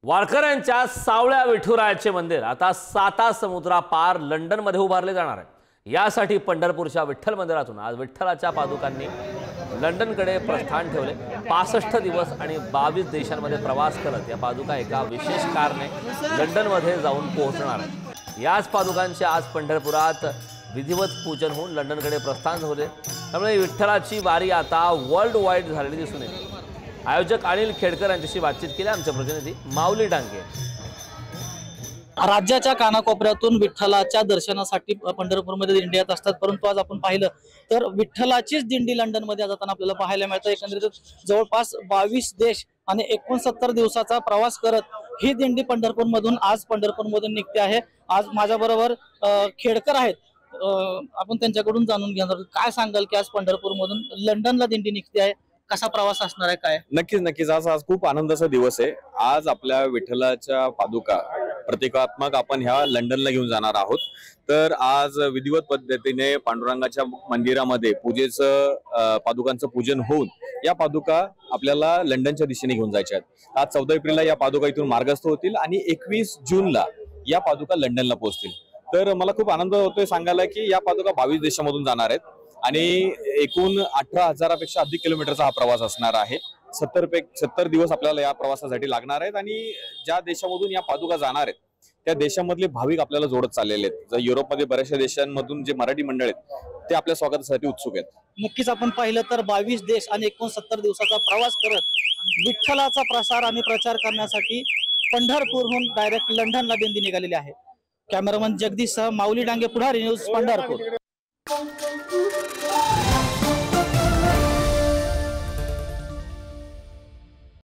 वारकऱ्यांच्या सावळ्या विठुरायाचे मंदिर आता 7 समुद्रापार लंडनमध्ये उभारले जाणार आहे। यासाठी पंढरपूरच्या विठ्ठल मंदिरातून आज विठ्ठलाच्या पादुकांनी लंडनकडे प्रस्थान ठेवले। 65 दिवस आणि 22 देशांमध्ये प्रवास करत या पादुका एका विशेष कारने लंडनमध्ये जाऊन पोहोचणार आहेत। याच पादुकांचे आज पंढरपुरात विधिवत पूजन होऊन लंडनकडे प्रस्थान झाले। त्यामुळे विठ्ठलाची वारी आता वर्ल्ड वाईड झालेली दिसून येते। आयोजक अनिल खेडकर यांच्याशी बातचीत केली आमचे प्रतिनिधी माऊली डांगे। राज्याच्या कानाकोपऱ्यातून विठ्ठलाच्या दर्शनासाठी पंढरपूरमध्ये दिंडी येत असतात, परंतु आज आपण पाहिलं तर विठ्ठलाचीच दिंडी लंडनमध्ये जाताना आपल्याला पाहायला मिळतं। एकंदरीत जवळपास 22 देश आणि 69 दिवसाचा प्रवास करत ही दिंडी पंढरपूरमधून आज पंढरपूरमधून निघते आहे। आज माझ्याबरोबर खेडकर आहेत, आपण त्यांच्याकडून जाणून घेणार काय सांगाल की आज पंढरपूरमधून लंडनला दिंडी निघते आहे, कसा प्रवास असणार आहे काय? नक्कीच आज खूप आनंदाचा दिवस आहे। आज आपल्या विठ्ठलाच्या पादुका प्रतिकात्मक आपण ह्या लंडनला घेऊन जाणार आहोत। तर आज विधिवत पद्धतीने पांडुरंगाच्या मंदिरामध्ये पूजेचं पादुकांचं पूजन होऊन या पादुका आपल्याला लंडनच्या दिशेने घेऊन जायच्या आहेत। आज 14 एप्रिलला या पादुका इथून मार्गस्थ होतील आणि 21 जूनला या पादुका लंडनला पोहोचतील। तर मला खूप आनंद होतोय सांगायला की या पादुका 22 देशांमधून जाणार आहेत आणि एकूण 18,000पेक्षा अधिक किलोमीटरचा हा प्रवास असणार आहे। 70 दिवस आपल्याला या प्रवासासाठी लागणार आहेत आणि ज्या देशामधून या पादुका जाणार आहेत त्या देशामधले भाविक आपल्याला जोडत चाललेले आहेत। जर युरोपमध्ये बऱ्याचशा देशांमधून जे मराठी मंडळ आहेत ते आपल्या स्वागतासाठी उत्सुक आहेत। नक्कीच आपण पाहिलं तर 22 देश आणि 69 दिवसाचा प्रवास करत विठ्ठलाचा प्रसार आणि प्रचार करण्यासाठी पंढरपूरहून डायरेक्ट लंडनला दिंडी निघालेली आहे। कॅमेरामन जगदीश सह माऊली डांगे, पुढारी न्यूज, पंढरपूर।